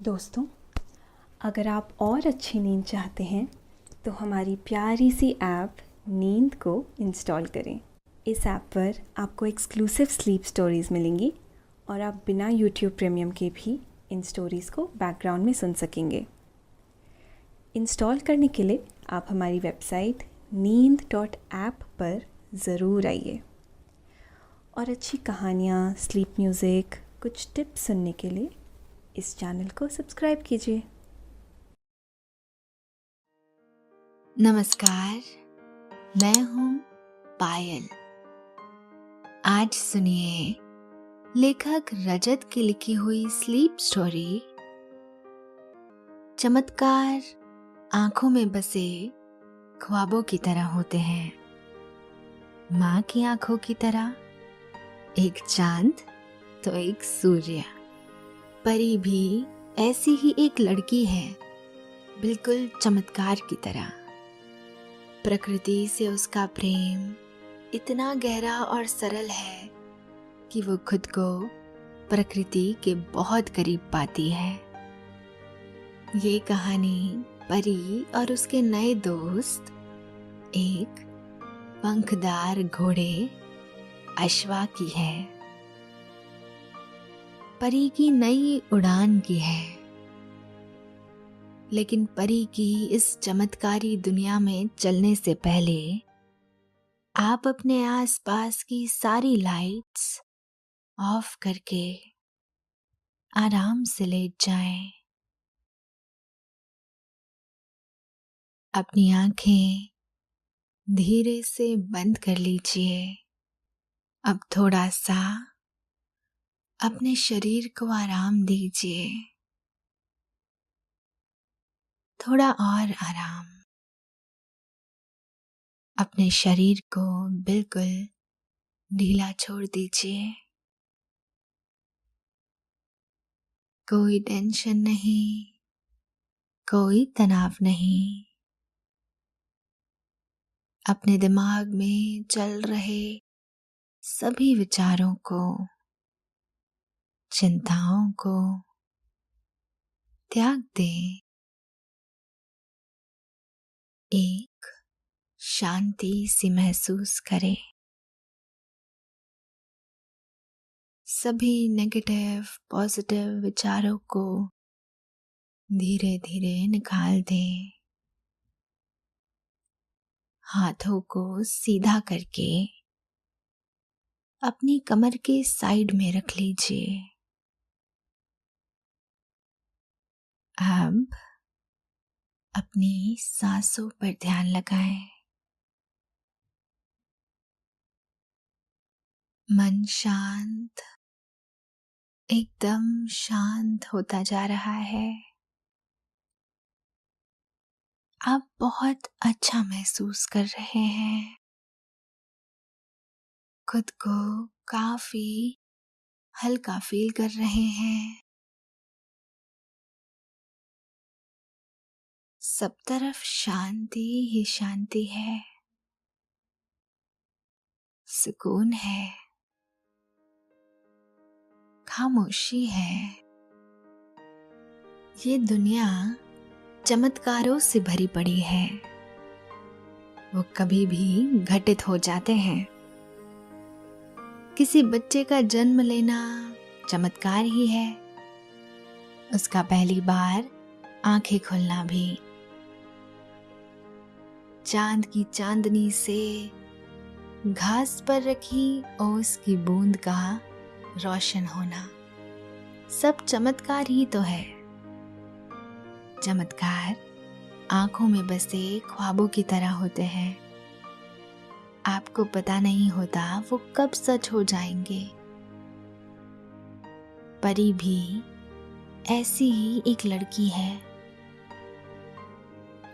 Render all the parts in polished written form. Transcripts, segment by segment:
दोस्तों, अगर आप और अच्छी नींद चाहते हैं तो हमारी प्यारी सी ऐप नींद को इंस्टॉल करें। इस ऐप पर आपको एक्सक्लूसिव स्लीप स्टोरीज़ मिलेंगी और आप बिना यूट्यूब प्रीमियम के भी इन स्टोरीज़ को बैकग्राउंड में सुन सकेंगे। इंस्टॉल करने के लिए आप हमारी वेबसाइट neend.app पर ज़रूर आइए और अच्छी कहानियाँ, स्लीप म्यूज़िक, कुछ टिप्स सुनने के लिए इस चैनल को सब्सक्राइब कीजिए। नमस्कार, मैं हूँ पायल। आज सुनिए लेखक रजत की लिखी हुई स्लीप स्टोरी। चमत्कार आंखों में बसे ख्वाबों की तरह होते हैं। माँ की आंखों की तरह, एक चांद तो एक सूर्य। परी भी ऐसी ही एक लड़की है, बिल्कुल चमत्कार की तरह। प्रकृति से उसका प्रेम इतना गहरा और सरल है कि वो खुद को प्रकृति के बहुत करीब पाती है। ये कहानी परी और उसके नए दोस्त, एक पंखदार घोड़े अश्वा की है। परी की नई उड़ान की है, लेकिन परी की इस चमत्कारी दुनिया में चलने से पहले आप अपने आसपास की सारी लाइट्स ऑफ करके आराम से लेट जाएं। अपनी आंखें धीरे से बंद कर लीजिए। अब थोड़ा सा अपने शरीर को आराम दीजिए, थोड़ा और आराम। अपने शरीर को बिल्कुल ढीला छोड़ दीजिए। कोई टेंशन नहीं, कोई तनाव नहीं। अपने दिमाग में चल रहे सभी विचारों को, चिंताओं को त्याग दें। एक शांति सी महसूस करें। सभी नेगेटिव पॉजिटिव विचारों को धीरे धीरे निकाल दें। हाथों को सीधा करके अपनी कमर के साइड में रख लीजिए। अब अपनी सांसों पर ध्यान लगाएं। मन शांत, एकदम शांत होता जा रहा है। आप बहुत अच्छा महसूस कर रहे हैं। खुद को काफी हल्का फील कर रहे हैं। सब तरफ शांति ही शांति है, सुकून है, खामोशी है। ये दुनिया चमत्कारों से भरी पड़ी है। वो कभी भी घटित हो जाते हैं। किसी बच्चे का जन्म लेना चमत्कार ही है, उसका पहली बार आंखें खुलना भी। चांद की चांदनी से घास पर रखी ओस की बूंद का रोशन होना, सब चमत्कार ही तो है। चमत्कार आंखों में बसे ख्वाबों की तरह होते हैं। आपको पता नहीं होता वो कब सच हो जाएंगे। परी भी ऐसी ही एक लड़की है,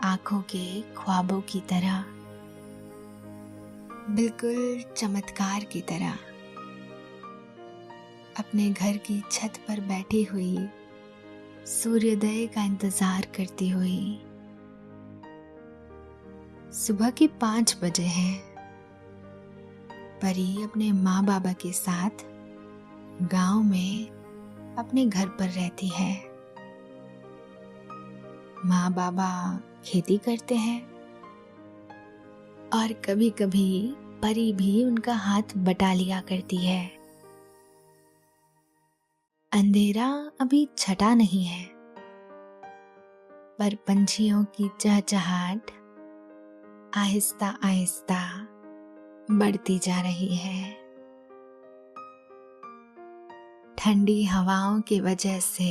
आंखों के ख्वाबों की तरह, बिल्कुल चमत्कार की तरह। अपने घर की छत पर बैठी हुई सूर्योदय का इंतजार करती हुई। सुबह के 5 बजे हैं। परी अपने माँ बाबा के साथ गांव में अपने घर पर रहती है। माँ बाबा खेती करते हैं और कभी कभी परी भी उनका हाथ बटा लिया करती है। अंधेरा अभी छटा नहीं है, पर पंछियों की चहचहाट आहिस्ता आहिस्ता बढ़ती जा रही है। ठंडी हवाओं की वजह से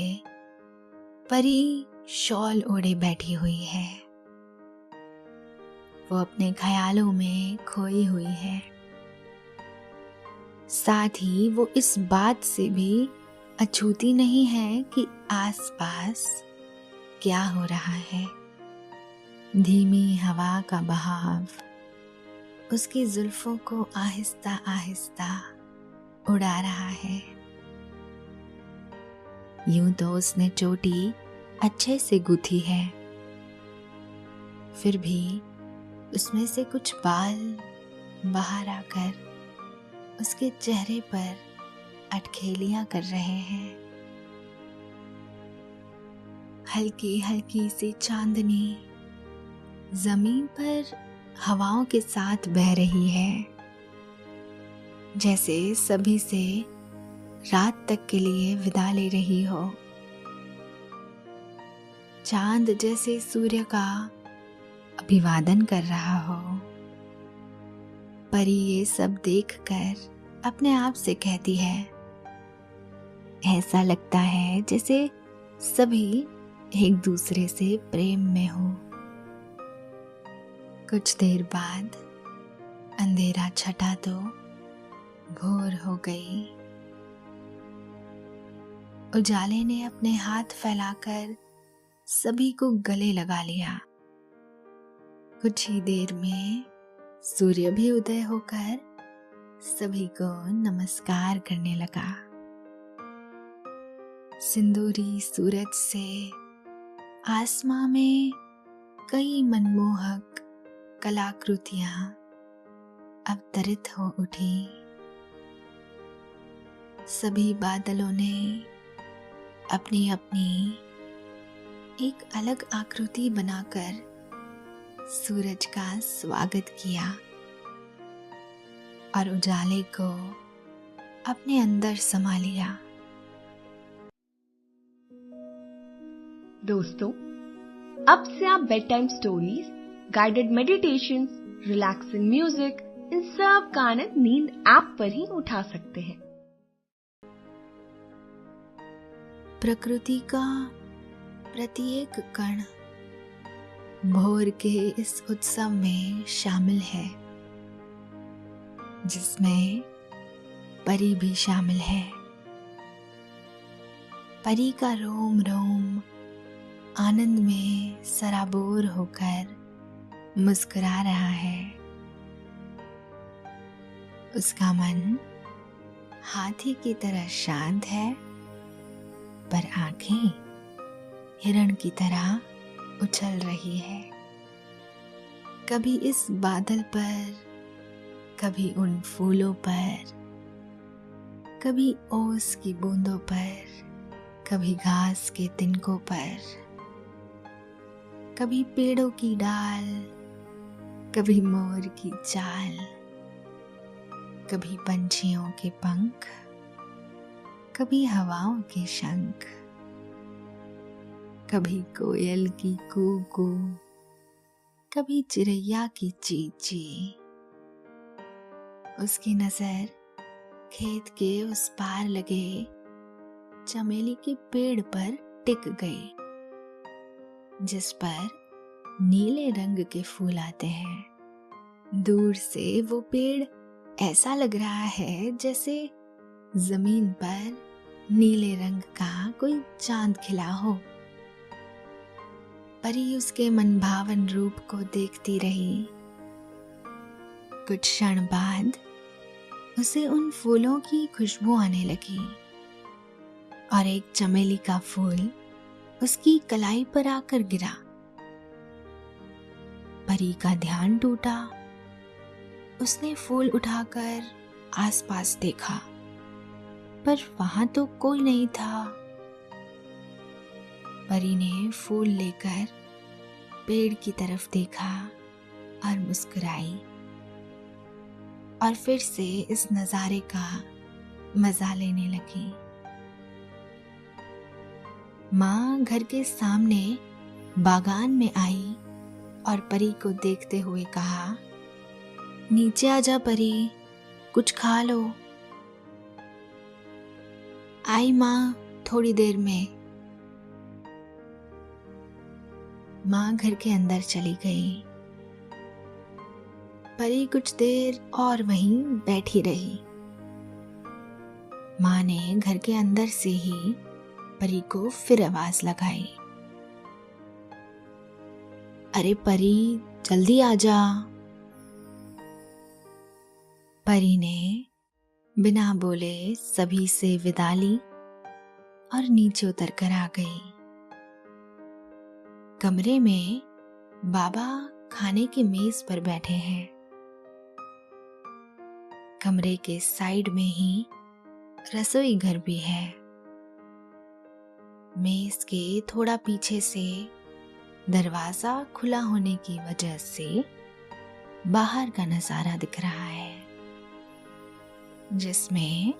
परी शॉल ओढ़े बैठी हुई है। वो अपने ख्यालों में खोई हुई है। साथ ही वो इस बात से भी अछूती नहीं है कि आसपास क्या हो रहा है। धीमी हवा का बहाव उसकी जुल्फों को आहिस्ता आहिस्ता उड़ा रहा है। यूं तो उसने चोटी अच्छे से गूंथी है, फिर भी उसमें से कुछ बाल बाहर आकर उसके चेहरे पर अटखेलियां कर रहे हैं। हल्की हल्की सी चांदनी जमीन पर हवाओं के साथ बह रही है, जैसे सभी से रात तक के लिए विदा ले रही हो। चांद जैसे सूर्य का अभिवादन कर रहा हो। परी ये सब देखकर अपने आप से कहती है, ऐसा लगता है जैसे सभी एक दूसरे से प्रेम में हो। कुछ देर बाद अंधेरा छटा तो भोर हो गई। उजाले ने अपने हाथ फैलाकर सभी को गले लगा लिया। कुछ ही देर में सूर्य भी उदय होकर सभी को नमस्कार करने लगा। सिंदूरी सूरज से आसमां में कई मनमोहक कलाकृतियां अवतरित हो उठी। सभी बादलों ने अपनी अपनी एक अलग आकृति बनाकर सूरज का स्वागत किया और उजाले को अपने अंदर समा लिया। दोस्तों, अब से आप bed time stories, guided meditations, relaxing music, इन सब का आनंद नींद ऐप पर ही उठा सकते हैं। प्रकृति का प्रत्येक कण भोर के इस उत्सव में शामिल है, जिसमें परी भी शामिल है। परी का रोम रोम आनंद में सराबोर होकर मुस्कुरा रहा है। उसका मन हाथी की तरह शांत है, पर आंखें हिरण की तरह उछल रही है। कभी इस बादल पर, कभी उन फूलों पर, कभी ओस की बूंदों पर, कभी घास के तिनकों पर, कभी पेड़ों की डाल, कभी मोर की चाल, कभी पंछियों के पंख, कभी हवाओं के शंख, कभी कोयल की कू कू, कभी चिड़ैया की ची ची। उसकी नजर खेत के उस पार लगे चमेली के पेड़ पर टिक गई, जिस पर नीले रंग के फूल आते हैं। दूर से वो पेड़ ऐसा लग रहा है जैसे जमीन पर नीले रंग का कोई चांद खिला हो। परी उसके मनभावन रूप को देखती रही। कुछ क्षण बाद उसे उन फूलों की खुशबू आने लगी और एक चमेली का फूल उसकी कलाई पर आकर गिरा। परी का ध्यान टूटा। उसने फूल उठाकर आसपास देखा, पर वहां तो कोई नहीं था। परी ने फूल लेकर पेड़ की तरफ देखा और मुस्कुराई और फिर से इस नजारे का मजा लेने लगी। माँ घर के सामने बागान में आई और परी को देखते हुए कहा, नीचे आजा परी, कुछ खा लो। आई माँ, थोड़ी देर में। माँ घर के अंदर चली गई। परी कुछ देर और वहीं बैठी रही। माँ ने घर के अंदर से ही परी को फिर आवाज लगाई, अरे परी, जल्दी आजा। परी ने बिना बोले सभी से विदा ली और नीचे उतर कर आ गई। कमरे में बाबा खाने की मेज पर बैठे हैं। कमरे के साइड में ही रसोई घर भी है। मेज के थोड़ा पीछे से दरवाजा खुला होने की वजह से बाहर का नजारा दिख रहा है, जिसमें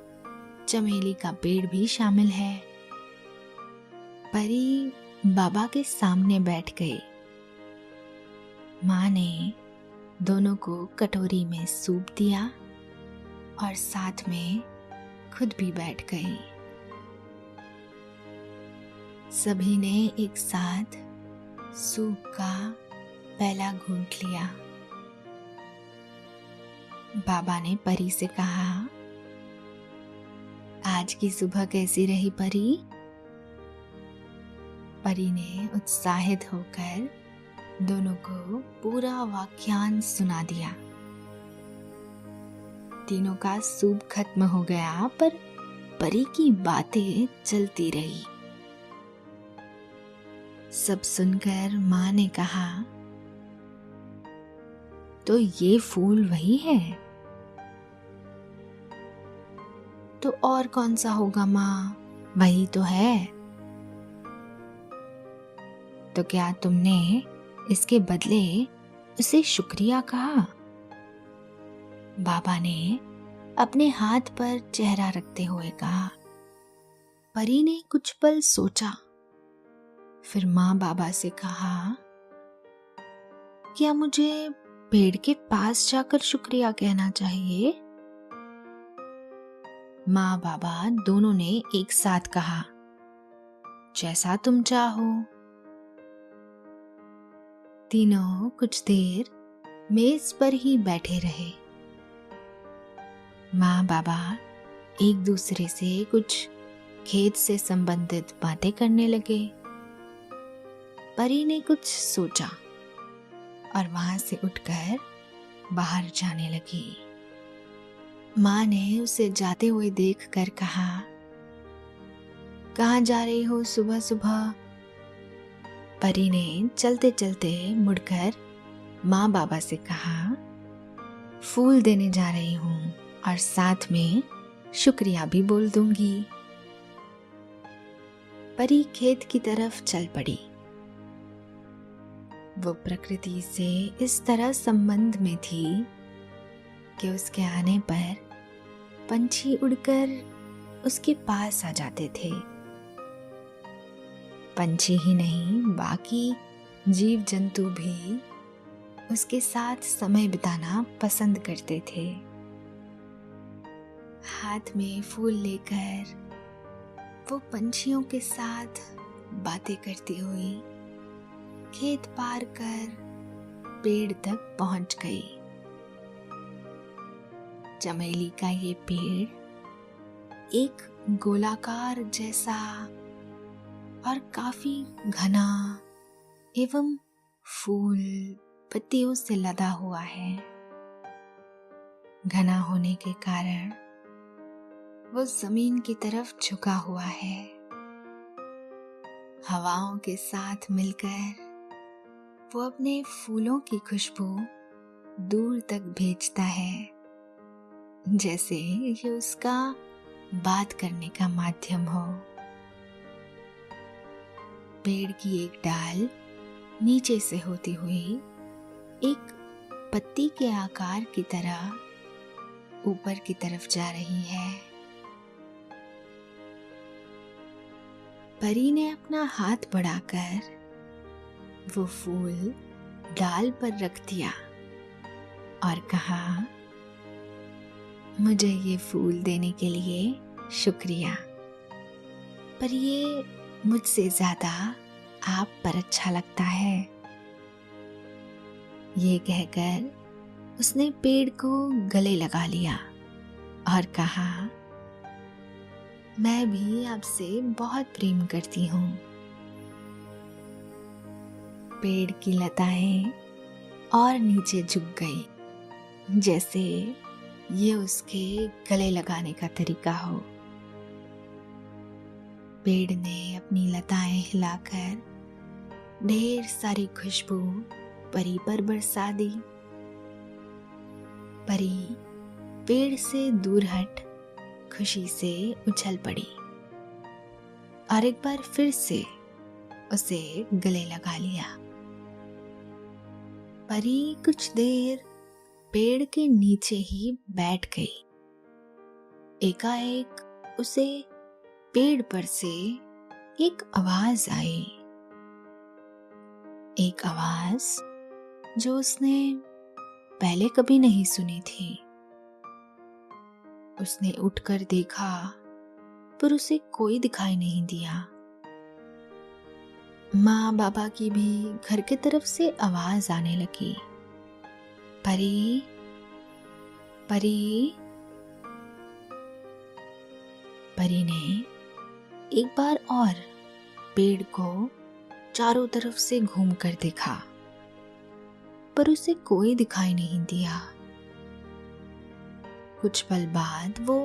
चमेली का पेड़ भी शामिल है। परी बाबा के सामने बैठ गई। माँ ने दोनों को कटोरी में सूप दिया और साथ में खुद भी बैठ गई। सभी ने एक साथ सूप का पहला घूंट लिया। बाबा ने परी से कहा, आज की सुबह कैसी रही परी? परी ने उत्साहित होकर दोनों को पूरा वाक्यांश सुना दिया। तीनों का सूप खत्म हो गया, पर परी की बातें चलती रही। सब सुनकर माँ ने कहा, तो ये फूल वही है? तो और कौन सा होगा माँ? वही तो है। तो क्या तुमने इसके बदले उसे शुक्रिया कहा? बाबा ने अपने हाथ पर चेहरा रखते हुए कहा। परी ने कुछ पल सोचा, फिर माँ बाबा से कहा, क्या मुझे पेड़ के पास जाकर शुक्रिया कहना चाहिए? माँ बाबा दोनों ने एक साथ कहा, जैसा तुम चाहो। तीनों कुछ देर मेज पर ही बैठे रहे। माँ बाबा एक दूसरे से कुछ खेत से संबंधित बातें करने लगे। परी ने कुछ सोचा और वहां से उठकर बाहर जाने लगी। माँ ने उसे जाते हुए देखकर कहा, कहाँ जा रही हो सुबह सुबह? परी ने चलते चलते मुड़कर माँ बाबा से कहा, फूल देने जा रही हूँ और साथ में शुक्रिया भी बोल दूंगी। परी खेत की तरफ चल पड़ी। वो प्रकृति से इस तरह संबंध में थी कि उसके आने पर पंछी उड़कर उसके पास आ जाते थे। पंछी ही नहीं, बाकी जीव जंतु भी उसके साथ समय बिताना पसंद करते थे। हाथ में फूल लेकर वो पंछियों के साथ बातें करती हुई खेत पार कर पेड़ तक पहुंच गई। चमेली का ये पेड़ एक गोलाकार जैसा और काफी घना एवं फूल पत्तियों से लदा हुआ है। घना होने के कारण वो जमीन की तरफ झुका हुआ है। हवाओं के साथ मिलकर वो अपने फूलों की खुशबू दूर तक भेजता है, जैसे ये उसका बात करने का माध्यम हो। पेड़ की एक डाल नीचे से होती हुई एक पत्ती के आकार की तरह ऊपर की तरफ जा रही है। परी ने अपना हाथ बढ़ाकर वो फूल डाल पर रख दिया और कहा, मुझे ये फूल देने के लिए शुक्रिया, पर ये मुझसे ज्यादा आप पर अच्छा लगता है। ये कहकर उसने पेड़ को गले लगा लिया और कहा, मैं भी आपसे बहुत प्रेम करती हूँ। पेड़ की लताएं और नीचे झुक गई, जैसे ये उसके गले लगाने का तरीका हो। पेड़ ने अपनी लताएं हिलाकर ढेर सारी खुशबू परी पर बरसा दी। परी पेड़ से दूर हट खुशी से उछल पड़ी और एक बार फिर से उसे गले लगा लिया। परी कुछ देर पेड़ के नीचे ही बैठ गई। एकाएक उसे पेड़ पर से एक आवाज आई, एक आवाज जो उसने पहले कभी नहीं सुनी थी। उसने उठकर देखा, पर उसे कोई दिखाई नहीं दिया। माँ बाबा की भी घर की तरफ से आवाज आने लगी, परी परी। परी ने एक बार और पेड़ को चारों तरफ से घूमकर देखा, पर उसे कोई दिखाई नहीं दिया। कुछ पल बाद वो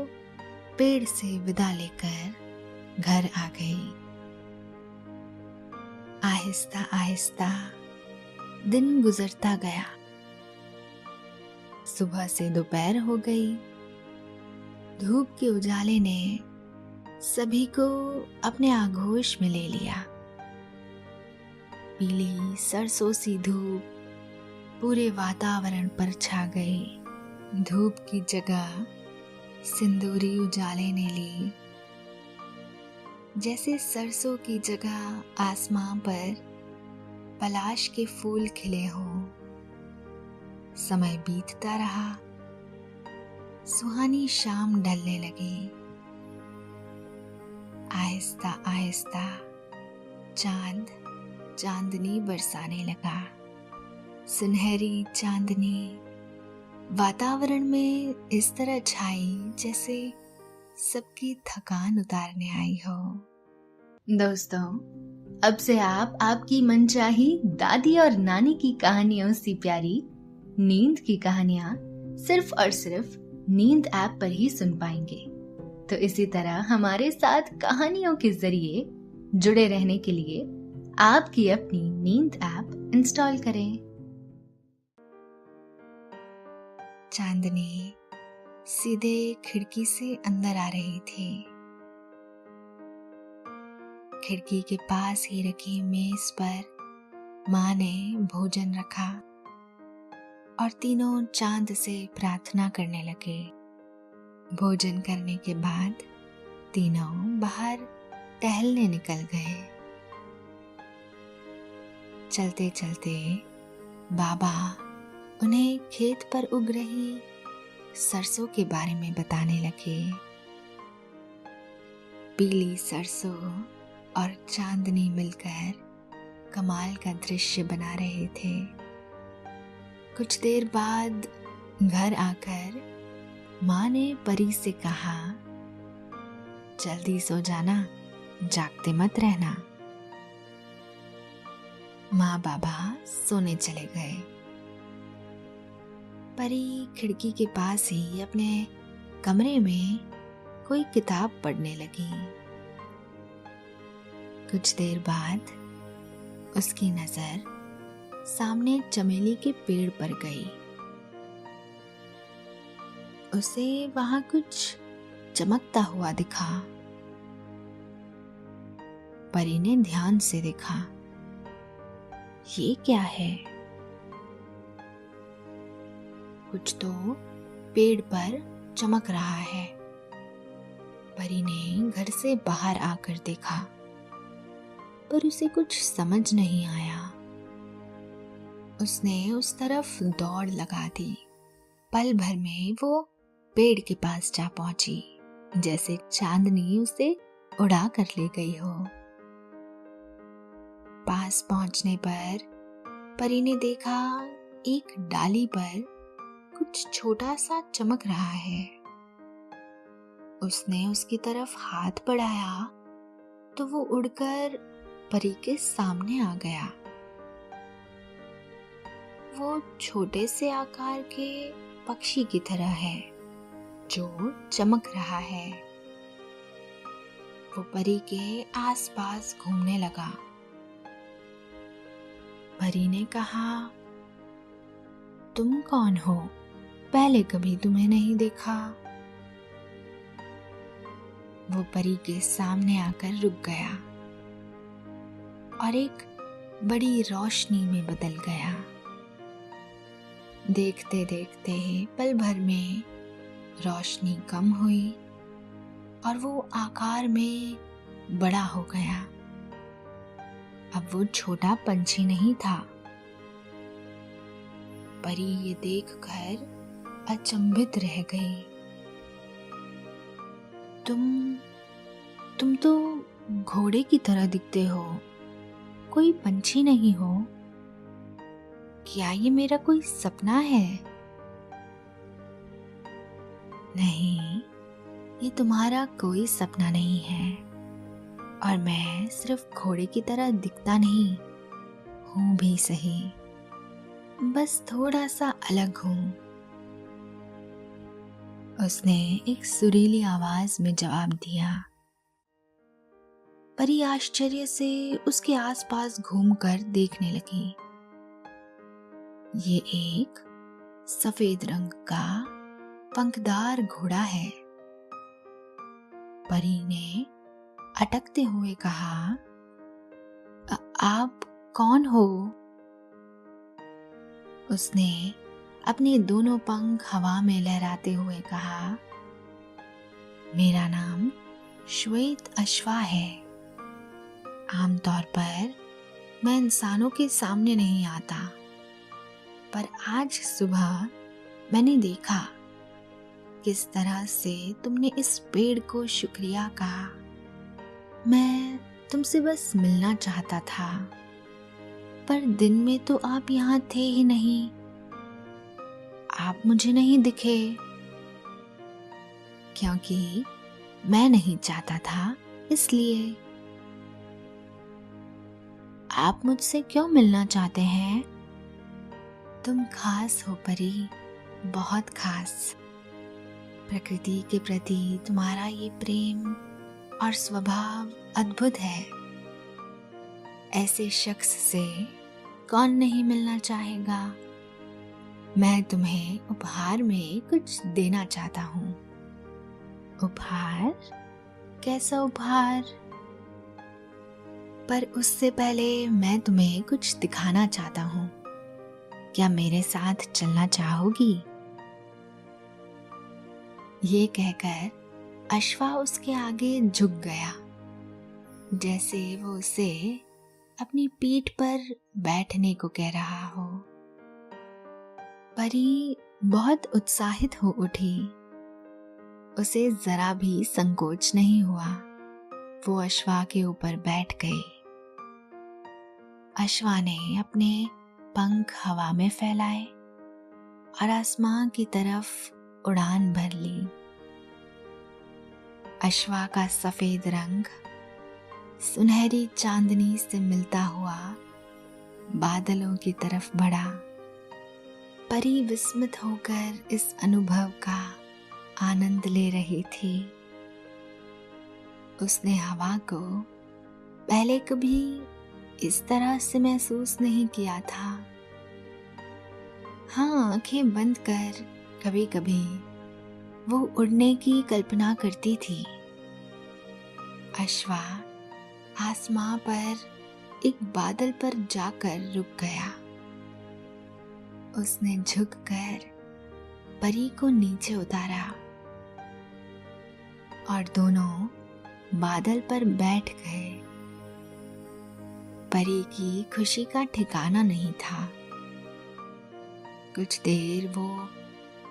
पेड़ से विदा लेकर घर आ गई। आहिस्ता आहिस्ता दिन गुजरता गया। सुबह से दोपहर हो गई। धूप के उजाले ने सभी को अपने आगोश में ले लिया। पीली सरसों सी धूप पूरे वातावरण पर छा गई। धूप की जगह सिंदूरी उजाले ने ली, जैसे सरसों की जगह आसमां पर पलाश के फूल खिले हों। समय बीतता रहा। सुहानी शाम ढलने लगी। आहिस्ता आहिस्ता चांद चांदनी बरसाने लगा। सुनहरी चांदनी वातावरण में इस तरह छाई जैसे सबकी थकान उतारने आई हो। दोस्तों, अब से आप आपकी मनचाही दादी और नानी की कहानियों से प्यारी नींद की कहानियां सिर्फ और सिर्फ नींद ऐप पर ही सुन पाएंगे। तो इसी तरह हमारे साथ कहानियों के जरिए जुड़े रहने के लिए आपकी अपनी नींद ऐप इंस्टॉल करें। चांदनी सीधे खिड़की से अंदर आ रही थी। खिड़की के पास ही रखी मेज पर माँ ने भोजन रखा और तीनों चांद से प्रार्थना करने लगे। भोजन करने के बाद तीनों बाहर टहलने निकल गए। चलते चलते बाबा उन्हें खेत पर उग रही सरसों के बारे में बताने लगे। पीली सरसों और चांदनी मिलकर कमाल का दृश्य बना रहे थे। कुछ देर बाद घर आकर माँ ने परी से कहा, जल्दी सो जाना, जागते मत रहना। माँ बाबा सोने चले गए। परी खिड़की के पास ही अपने कमरे में कोई किताब पढ़ने लगी। कुछ देर बाद उसकी नजर सामने चमेली के पेड़ पर गई। उसे वहां कुछ चमकता हुआ दिखा। परी ने ध्यान से देखा। ये क्या है? कुछ तो पेड़ पर चमक रहा है। परी ने घर से बाहर आकर देखा, पर उसे कुछ समझ नहीं आया। उसने उस तरफ दौड़ लगा दी। पल भर में वो पेड़ के पास जा पहुंची, जैसे चांदनी उसे उड़ा कर ले गई हो। पास पहुंचने पर परी ने देखा एक डाली पर कुछ छोटा सा चमक रहा है। उसने उसकी तरफ हाथ बढ़ाया तो वो उड़कर परी के सामने आ गया। वो छोटे से आकार के पक्षी की तरह है जो चमक रहा है। वो परी के आसपास घूमने लगा। परी ने कहा, तुम कौन हो? पहले कभी तुम्हें नहीं देखा। वो परी के सामने आकर रुक गया और एक बड़ी रोशनी में बदल गया। देखते देखते पल भर में रोशनी कम हुई और वो आकार में बड़ा हो गया। अब वो छोटा पंछी नहीं था। परी ये देखकर अचंभित रह गई। तुम तो घोड़े की तरह दिखते हो, कोई पंछी नहीं हो। क्या ये मेरा कोई सपना है? नहीं, ये तुम्हारा कोई सपना नहीं है और मैं सिर्फ घोड़े की तरह दिखता नहीं हूं भी सही, बस थोड़ा सा अलग हूं। उसने एक सुरीली आवाज में जवाब दिया। परी आश्चर्य से उसके आसपास घूमकर देखने लगी। ये एक सफेद रंग का पंखदार घोड़ा है। परी ने अटकते हुए कहा, आप कौन हो? उसने अपने दोनों पंख हवा में लहराते हुए कहा, मेरा नाम श्वेत अश्वा है। आमतौर पर मैं इंसानों के सामने नहीं आता, पर आज सुबह मैंने देखा किस तरह से तुमने इस पेड़ को शुक्रिया कहा। मैं तुमसे बस मिलना चाहता था, पर दिन में तो आप यहाँ थे ही नहीं। आप मुझे नहीं दिखे क्योंकि मैं नहीं चाहता था, इसलिए। आप मुझसे क्यों मिलना चाहते हैं? तुम खास हो परी, बहुत खास। प्रकृति के प्रति तुम्हारा ये प्रेम और स्वभाव अद्भुत है। ऐसे शख्स से कौन नहीं मिलना चाहेगा। मैं तुम्हें उपहार में कुछ देना चाहता हूँ। उपहार? कैसा उपहार? पर उससे पहले मैं तुम्हें कुछ दिखाना चाहता हूँ। क्या मेरे साथ चलना चाहोगी? ये कहकर अश्वा उसके आगे झुक गया, जैसे वो उसे अपनी पीठ पर बैठने को कह रहा हो। परी बहुत उत्साहित हो उठी। उसे जरा भी संकोच नहीं हुआ। वो अश्वा के ऊपर बैठ गई। अश्वा ने अपने पंख हवा में फैलाए और आसमां की तरफ उड़ान भर ली। अश्वा का सफेद रंग सुनहरी चांदनी से मिलता हुआ बादलों की तरफ बढ़ा। परी विस्मित होकर इस अनुभव का आनंद ले रही थी। उसने हवा को पहले कभी इस तरह से महसूस नहीं किया था। हाँ, आंखें बंद कर कभी कभी वो उड़ने की कल्पना करती थी। अश्वा आसमां पर एक बादल पर जाकर रुक गया। उसने झुककर परी को नीचे उतारा और दोनों बादल पर बैठ गए। परी की खुशी का ठिकाना नहीं था। कुछ देर वो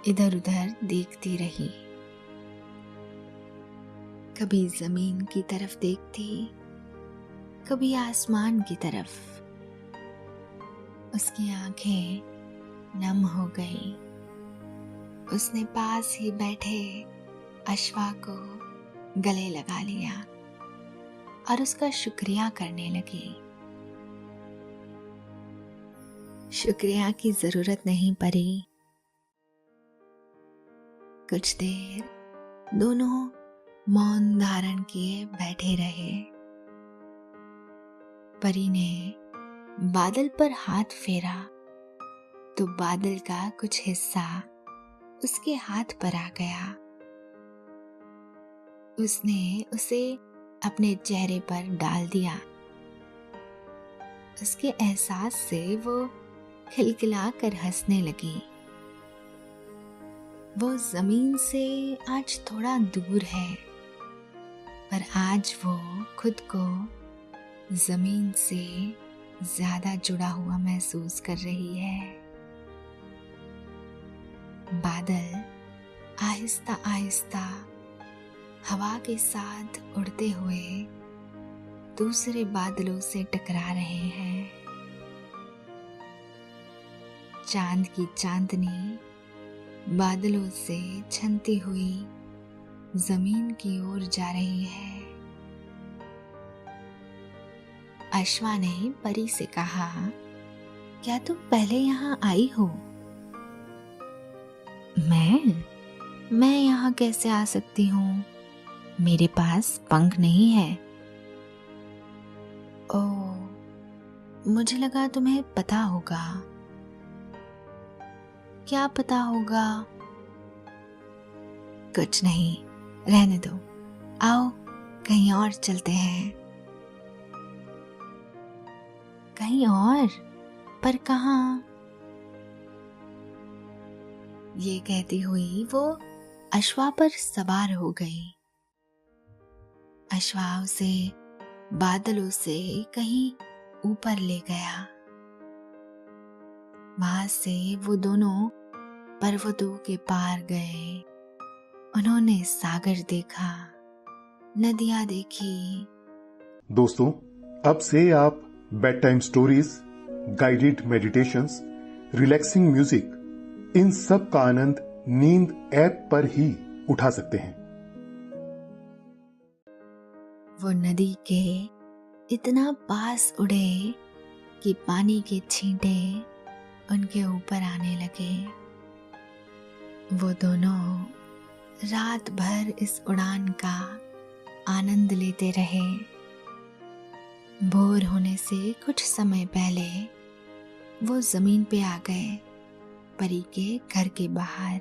इधर उधर देखती रही। कभी जमीन की तरफ देखती, कभी आसमान की तरफ। उसकी आंखें नम हो गई। उसने पास ही बैठे अश्वा को गले लगा लिया और उसका शुक्रिया करने लगी। शुक्रिया की जरूरत नहीं परी। कुछ देर दोनों मौन धारण किए बैठे रहे। परी ने बादल पर हाथ फेरा तो बादल का कुछ हिस्सा उसके हाथ पर आ गया। उसने उसे अपने चेहरे पर डाल दिया। उसके एहसास से वो खिलखिलाकर हंसने लगी। वो जमीन से आज थोड़ा दूर है, पर आज वो खुद को जमीन से ज्यादा जुड़ा हुआ महसूस कर रही है। बादल आहिस्ता आहिस्ता हवा के साथ उड़ते हुए दूसरे बादलों से टकरा रहे हैं। चांद की चांदनी बादलों से छनती हुई जमीन की ओर जा रही है। अश्वा ने परी से कहा, क्या तुम पहले यहाँ आई हो? मैं यहाँ कैसे आ सकती हूँ? मेरे पास पंख नहीं है। ओह, मुझे लगा तुम्हें पता होगा। क्या पता होगा? कुछ नहीं, रहने दो। आओ कहीं और चलते हैं। कहीं और? पर कहाँ? ये कहती हुई वो अश्वा पर सवार हो गई। अश्वा उसे बादलों से कहीं ऊपर ले गया। वहां से वो दोनों पर्वतों के पार गए। उन्होंने सागर देखा, नदियां देखी। दोस्तों, अब से आप bed time stories, guided meditations, relaxing music, इन सब का आनंद नींद ऐप पर ही उठा सकते हैं। वो नदी के इतना पास उड़े कि पानी के छींटे उनके ऊपर आने लगे। वो दोनों रात भर इस उड़ान का आनंद लेते रहे। भोर होने से कुछ समय पहले वो जमीन पे आ गए, परी के घर के बाहर।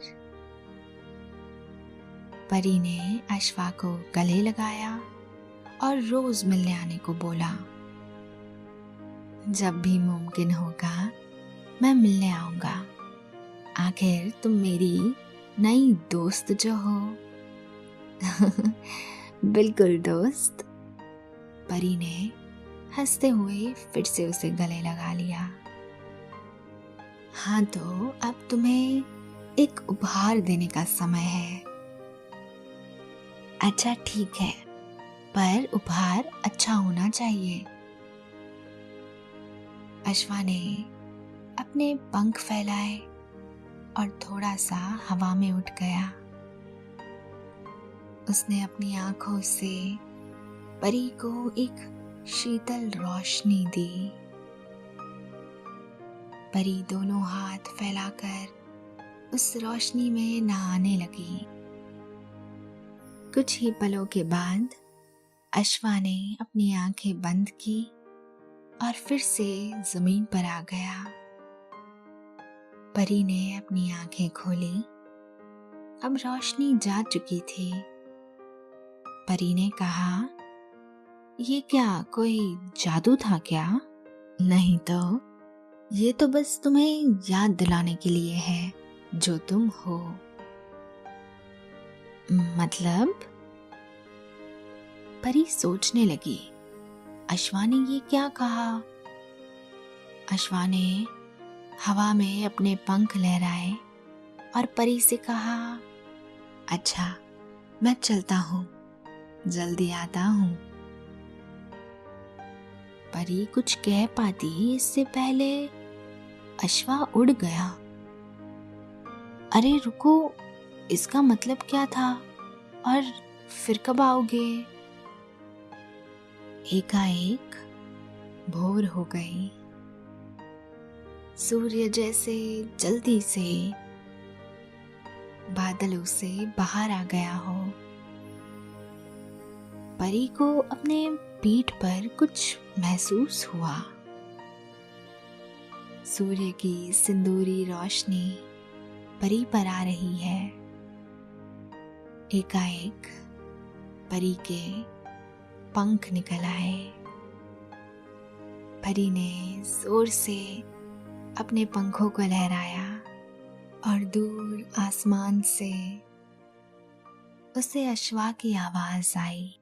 परी ने अश्वा को गले लगाया और रोज मिलने आने को बोला। जब भी मुमकिन होगा मैं मिलने आऊंगा। आखिर तुम मेरी नई दोस्त जो हो। बिल्कुल दोस्त, परी ने हंसते हुए फिर से उसे गले लगा लिया। हाँ, तो अब तुम्हें एक उपहार देने का समय है। अच्छा ठीक है, पर उपहार अच्छा होना चाहिए। अश्वा ने अपने पंख फैलाए और थोड़ा सा हवा में उठ गया। उसने अपनी आंखों से परी को एक शीतल रोशनी दी। परी दोनों हाथ फैलाकर उस रोशनी में नहाने लगी। कुछ ही पलों के बाद अश्वा ने अपनी आंखें बंद की और फिर से जमीन पर आ गया। परी ने अपनी आंखें खोली। अब रोशनी जा चुकी थी। परी ने कहा, ये क्या कोई जादू था क्या? नहीं तो, ये तो बस तुम्हें याद दिलाने के लिए है जो तुम हो। मतलब? परी सोचने लगी, अश्वा ने ये क्या कहा? अश्वा ने हवा में अपने पंख लहराए और परी से कहा, अच्छा मैं चलता हूँ, जल्दी आता हूँ। परी कुछ कह पाती इससे पहले अश्वा उड़ गया। अरे रुको, इसका मतलब क्या था और फिर कब आओगे? एकाएक भोर हो गई। सूर्य जैसे जल्दी से बादलों से बाहर आ गया हो। परी को अपने पीठ पर कुछ महसूस हुआ। सूर्य की सिंदूरी रोशनी परी पर आ रही है। एकाएक परी के पंख निकल आए। परी ने जोर से अपने पंखों को लहराया और दूर आसमान से उसे अश्वा की आवाज आई।